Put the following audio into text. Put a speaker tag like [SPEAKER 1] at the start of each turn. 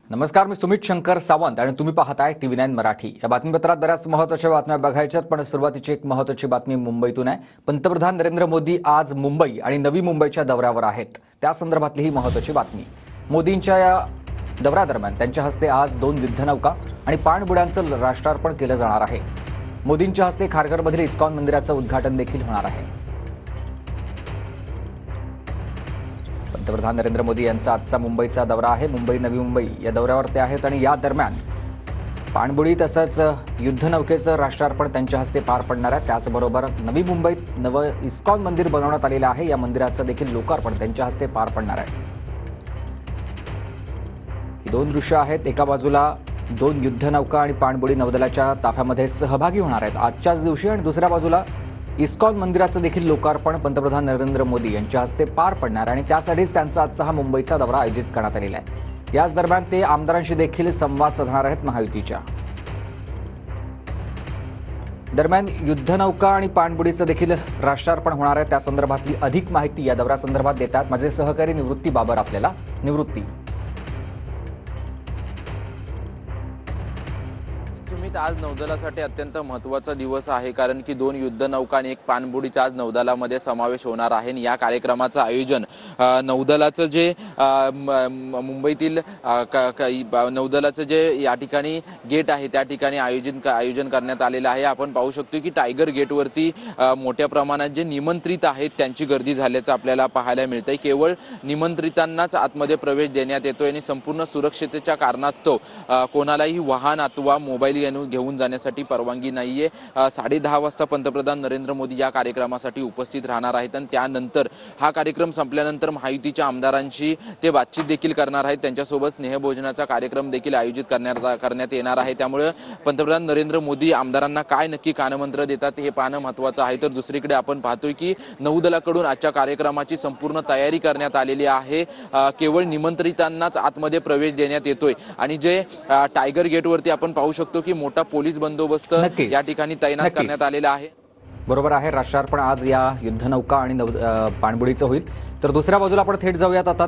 [SPEAKER 1] नमस्कार, मी सुमित शंकर सावंत आणि तुम्ही पाहताय TV9 मराठी। या बातमीपत्रात बऱ्याच महत्त्वाच्या बातम्या बघायच्यात, पण सुरुवातीची एक महत्त्वाची बातमी मुंबईतून आहे। पंतप्रधान नरेंद्र मोदी आज मुंबई आणि नवी मुंबईच्या दौऱ्यावर आहेत। त्या संदर्भातली ही महत्त्वाची बातमी। मोदींच्या या दौऱ्यादरम्यान त्यांच्या हस्ते आज 2 युद्धनौका आणि पाणबुड्यांचं राष्ट्रार्पण केलं जाणार आहे। मोदींच्या हस्ते खारघरमधील इस्कॉन मंदिराचं उद्घाटन देखील होणार आहे। पंतप्रधान नरेंद्र मोदी यांचा आजचा मुंबईचा दौरा आहे। मुंबई नवी मुंबई या दौऱ्यावर ते आहेत आणि या दरम्यान पाणबुडी तसंच युद्धनौकेचं राष्ट्रार्पण त्यांच्या हस्ते पार पडणार आहे। त्याचबरोबर नवी मुंबईत नवं इस्कॉन मंदिर बनवण्यात आलेलं आहे। या मंदिराचं देखील लोकार्पण त्यांच्या हस्ते पार पडणार आहे। ही 2 दृश्य आहेत। एका बाजूला 2 युद्धनौका आणि पाणबुडी नौदलाच्या ताफ्यामध्ये सहभागी होणार आहेत आजच्याच दिवशी, आणि दुसऱ्या बाजूला इस्कॉन मंदिराचं देखील लोकार्पण पंतप्रधान नरेंद्र मोदी यांच्या हस्ते पार पडणार, आणि त्यासाठीच त्यांचा आजचा हा मुंबईचा दौरा आयोजित करण्यात आलेला आहे। याच दरम्यान ते आमदारांशी देखील संवाद साधणार आहेत महायुतीच्या। दरम्यान युद्धनौका आणि पाणबुडीचं देखील राष्ट्रार्पण होणार आहे। त्या संदर्भातली अधिक माहिती या दौऱ्यासंदर्भात देतात माझे सहकारी निवृत्ती बाबर आपल्याला। निवृत्ती,
[SPEAKER 2] सुमित, आज नौदलासाठी अत्यंत महत्त्वाचा दिवस आहे, कारण की 2 युद्धनौका आणि 1 पाणबुडीचा आज नौदलामध्ये समावेश होणार आहे। या कार्यक्रमाचं आयोजन नौदलाचं जे मुंबईतील नौदलाचं जे या ठिकाणी गेट आहे त्या ठिकाणी आयोजन करण्यात आलेलं आहे। आपण पाहू शकतो की टायगर गेटवरती मोठ्या प्रमाणात जे निमंत्रित आहेत त्यांची गर्दी झाल्याचं आपल्याला पाहायला मिळतंय। केवळ निमंत्रितांनाच आतमध्ये प्रवेश देण्यात येतोय आणि संपूर्ण सुरक्षिततेच्या कारणास्तव कोणालाही वाहन अथवा मोबाईल घेऊन जाण्यासाठी परवानगी नाहीये। 10:30 वाजता पंतप्रधान नरेंद्र मोदी या कार्यक्रमासाठी उपस्थित राहणार आहेत आणि त्यानंतर हा कार्यक्रम संपल्यानंतर महायुतीच्या आमदारांशी ते बातचीत देखील करणार आहेत। त्यांच्यासोबत स्नेहभोजनाचा कार्यक्रम देखील आयोजित करण्यात येणार आहे। त्यामुळे पंतप्रधान नरेंद्र मोदी आमदारांना काय नक्की कानमंत्र देतात हे पाहणं महत्त्वाचं आहे। तर दुसरीकडे आपण पाहतोय की नौदलाकडून आजच्या कार्यक्रमाची संपूर्ण तयारी करण्यात आलेली आहे। केवळ निमंत्रितांनाच आतमध्ये प्रवेश देण्यात येतोय आणि जे टायगर गेटवरती आपण पाहू शकतो की मोठा पोलीस बंदोबस्त या ठिकाणी तैनात करण्यात आलेला आहे।
[SPEAKER 1] बरोबर आहे, राष्ट्रार्पण आज या युद्धनौका आणि पाणबुडीचं होईल। तर दुसऱ्या बाजूला आपण थेट जाऊयात आता